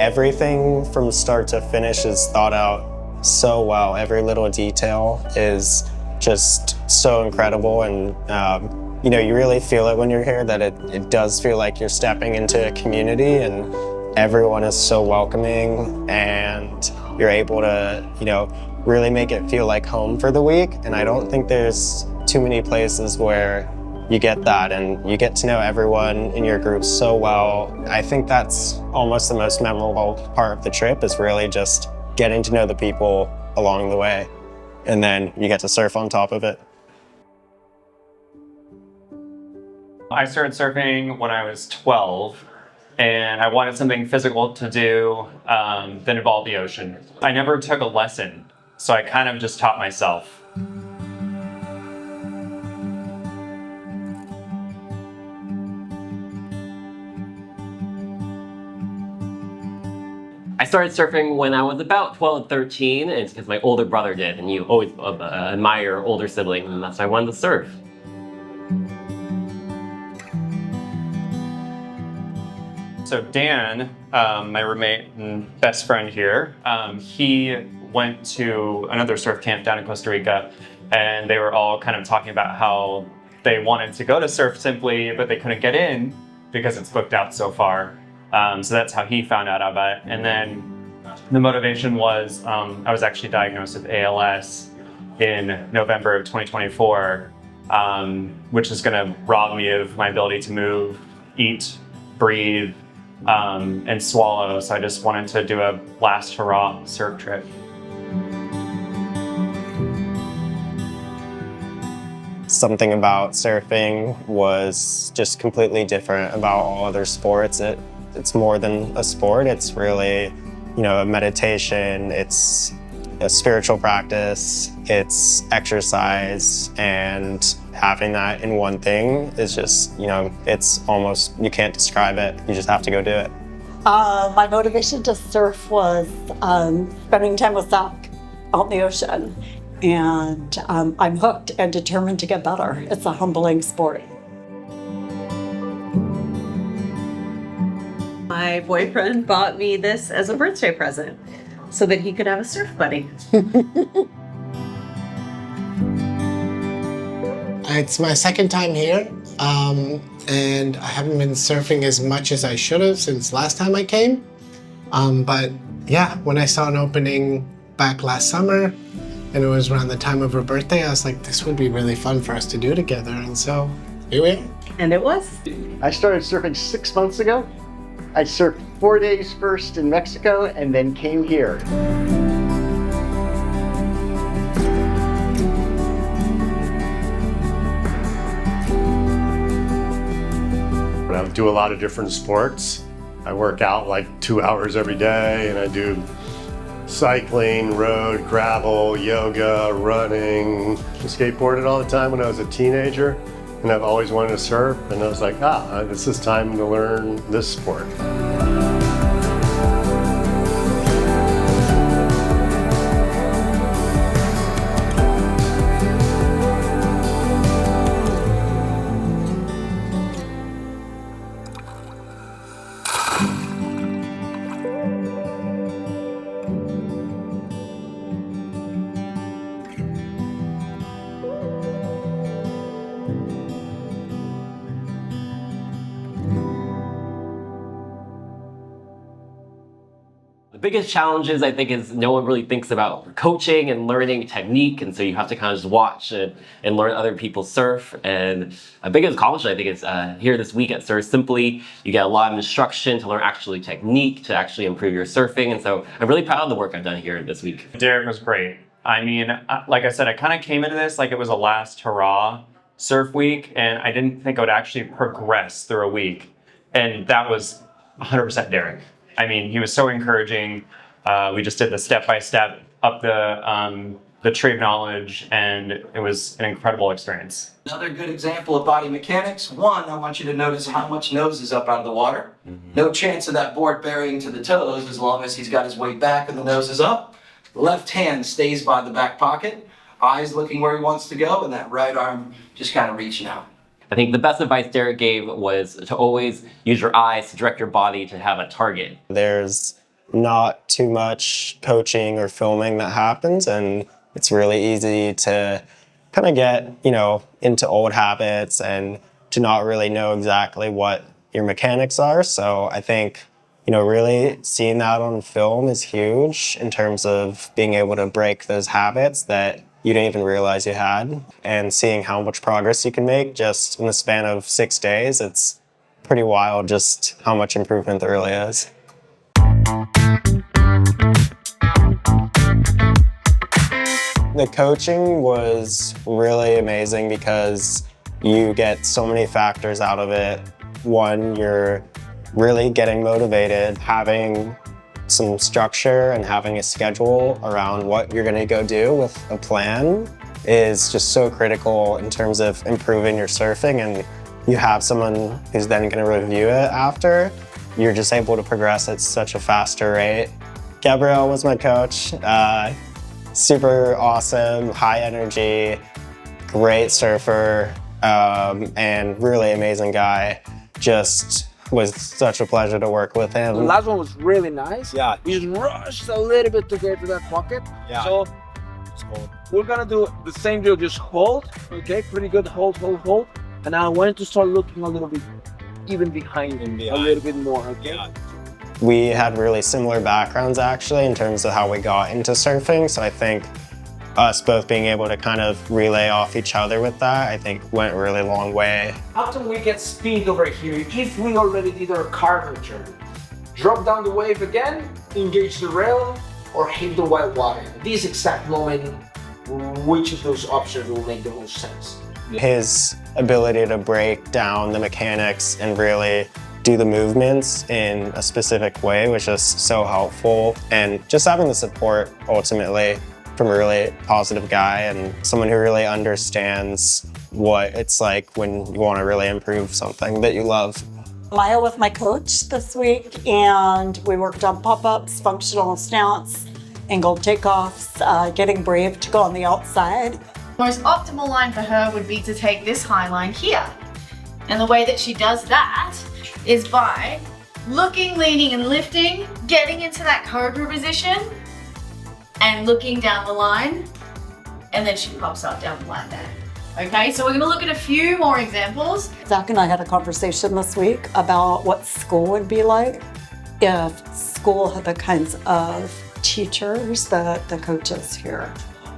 everything from start to finish is thought out so well. Every little detail is just so incredible, and you really feel it when you're here, that it does feel like you're stepping into a community, and everyone is so welcoming, and you're able to really make it feel like home for the week. And I don't think there's too many places where you get that, and you get to know everyone in your group so well. I think that's almost the most memorable part of the trip, is really just getting to know the people along the way, and then you get to surf on top of it. I started surfing when I was 12, and I wanted something physical to do that involved the ocean. I never took a lesson, so I kind of just taught myself. I started surfing when I was about 12 and 13, and it's because my older brother did, and you always admire your older sibling, and that's why I wanted to surf. So Dan, my roommate and best friend here, he went to another surf camp down in Costa Rica, and they were all kind of talking about how they wanted to go to Surf Simply, but they couldn't get in because it's booked out so far. So that's how he found out about it. And then the motivation was, I was actually diagnosed with ALS in November of 2024, which is going to rob me of my ability to move, eat, breathe, and swallow. So I just wanted to do a last hurrah surf trip. Something about surfing was just completely different about all other sports. It's more than a sport. It's really, a meditation. It's a spiritual practice. It's exercise, and having that in one thing is just, it's almost, you can't describe it. You just have to go do it. My motivation to surf was spending time with Zak out in the ocean. And I'm hooked and determined to get better. It's a humbling sport. My boyfriend bought me this as a birthday present so that he could have a surf buddy. It's my second time here, and I haven't been surfing as much as I should have since last time I came. But yeah, when I saw an opening back last summer, and it was around the time of her birthday, I was like, this would be really fun for us to do together. And so here we are. And it was. I started surfing 6 months ago. I surfed 4 days first in Mexico and then came here. I do a lot of different sports. I work out like 2 hours every day, and I do cycling, road, gravel, yoga, running. I skateboarded all the time when I was a teenager, and I've always wanted to surf, and I was like, this is time to learn this sport. The biggest challenges, I think, is no one really thinks about coaching and learning technique, and so you have to kind of just watch and learn other people surf. And a biggest accomplishment, I think, is here this week at Surf Simply, you get a lot of instruction to learn actually technique, to actually improve your surfing, and so I'm really proud of the work I've done here this week. Derek was great. I mean, like I said, I kind of came into this like it was a last hurrah surf week, and I didn't think I would actually progress through a week, and that was 100% Derek. I mean, he was so encouraging. We just did the step-by-step up the tree of knowledge, and it was an incredible experience. Another good example of body mechanics. One, I want you to notice how much nose is up out of the water. No chance of that board burying to the toes as long as he's got his weight back and the nose is up. Left hand stays by the back pocket, eyes looking where he wants to go, and that right arm just kind of reaching out. I think the best advice Derek gave was to always use your eyes to direct your body to have a target. There's not too much coaching or filming that happens, and it's really easy to kind of get, into old habits and to not really know exactly what your mechanics are. So I think, really seeing that on film is huge in terms of being able to break those habits that you didn't even realize you had, and seeing how much progress you can make just in the span of 6 days. It's pretty wild just how much improvement there really is. The coaching was really amazing because you get so many factors out of it. One, you're really getting motivated, having some structure and having a schedule around what you're going to go do with a plan is just so critical in terms of improving your surfing, and you have someone who's then going to review it after. You're just able to progress at such a faster rate. Gabrielle was my coach. Super awesome, high energy, great surfer, and really amazing guy. Just was such a pleasure to work with him. The last one was really nice. Yeah. We just rushed a little bit to get to that pocket. Yeah. So we're gonna do the same deal, just hold, okay? Pretty good, hold. And I want to start looking a little bit even behind him, a little bit more, okay? Yeah. We had really similar backgrounds actually in terms of how we got into surfing. So I think us both being able to kind of relay off each other with that, I think went a really long way. After we get speed over here, if we already did our curvature, drop down the wave again, engage the rail, or hit the white water. At this exact moment, which of those options will make the most sense? His ability to break down the mechanics and really do the movements in a specific way was just so helpful, and just having the support ultimately from a really positive guy and someone who really understands what it's like when you want to really improve something that you love. Maya was my coach this week, and we worked on pop-ups, functional snouts, angled takeoffs, getting brave to go on the outside. The most optimal line for her would be to take this high line here. And the way that she does that is by looking, leaning, and lifting, getting into that cobra position, and looking down the line, and then she pops up down the line there. Okay, so we're gonna look at a few more examples. Zach and I had a conversation this week about what school would be like if school had the kinds of teachers that the coaches here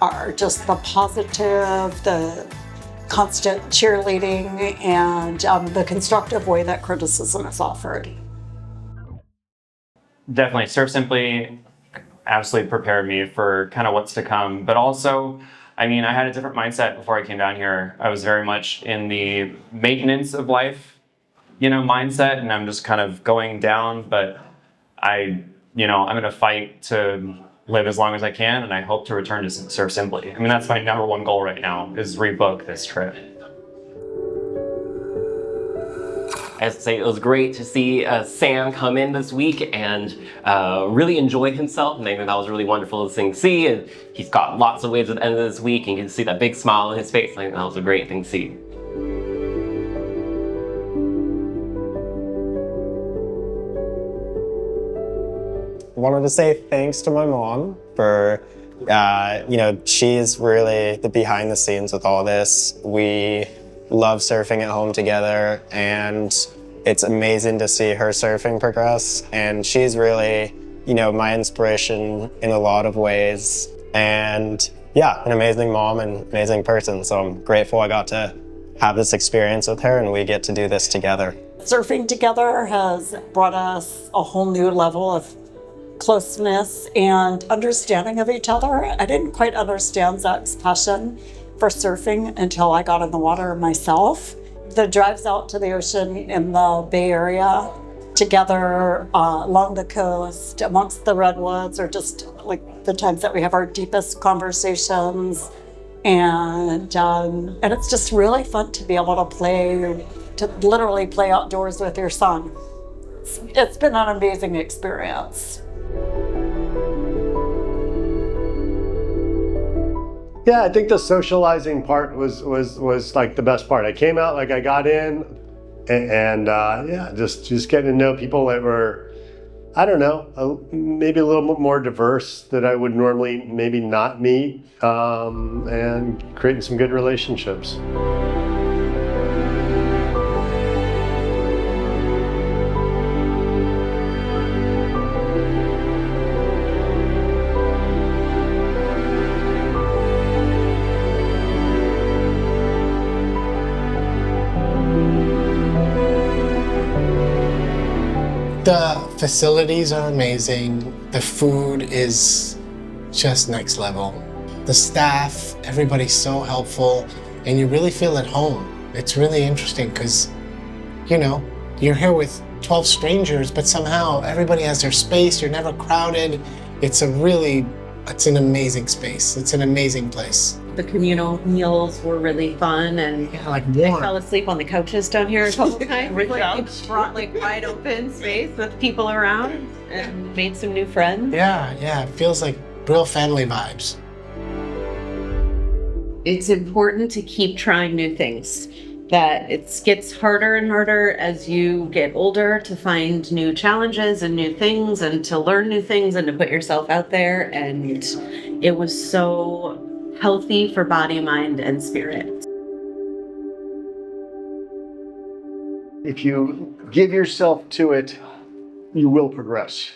are. Just the positive, the constant cheerleading, and the constructive way that criticism is offered. Definitely, Surf Simply absolutely prepared me for kind of what's to come, but also, I had a different mindset before I came down here. I was very much in the maintenance of life, mindset, and I'm just kind of going down, but I'm gonna fight to live as long as I can, and I hope to return to Surf Simply. That's my number one goal right now, is rebook this trip. I have to say, it was great to see Sam come in this week and really enjoy himself. And I think that was really wonderful to see. And he's got lots of waves at the end of this week, and you can see that big smile on his face. I think that was a great thing to see. I wanted to say thanks to my mom for, she's really the behind the scenes with all this. We love surfing at home together, and it's amazing to see her surfing progress. And she's really, my inspiration in a lot of ways. And yeah, an amazing mom and amazing person. So I'm grateful I got to have this experience with her, and we get to do this together. Surfing together has brought us a whole new level of closeness and understanding of each other. I didn't quite understand Zach's passion for surfing until I got in the water myself. The drives out to the ocean in the Bay Area together along the coast amongst the redwoods are just like the times that we have our deepest conversations, and it's just really fun to be able to literally play outdoors with your son. It's been an amazing experience. Yeah, I think the socializing part was like the best part. I came out, I got in, and just getting to know people that were I don't know, maybe a little bit more diverse that I would normally maybe not meet, and creating some good relationships. The facilities are amazing. The food is just next level. The staff, everybody's so helpful, and you really feel at home. It's really interesting because, you know, you're here with 12 strangers, but somehow everybody has their space. You're never crowded. It's an amazing space. It's an amazing place. The communal meals were really fun, and Yeah, like I warm. fell asleep on the couches down here a couple times. Great Like, job. it brought like wide open space with people around and made some new friends. Yeah, it feels like real family vibes. It's important to keep trying new things. That it gets harder and harder as you get older to find new challenges and new things and to learn new things and to put yourself out there. And it was so healthy for body, mind, and spirit. If you give yourself to it, you will progress.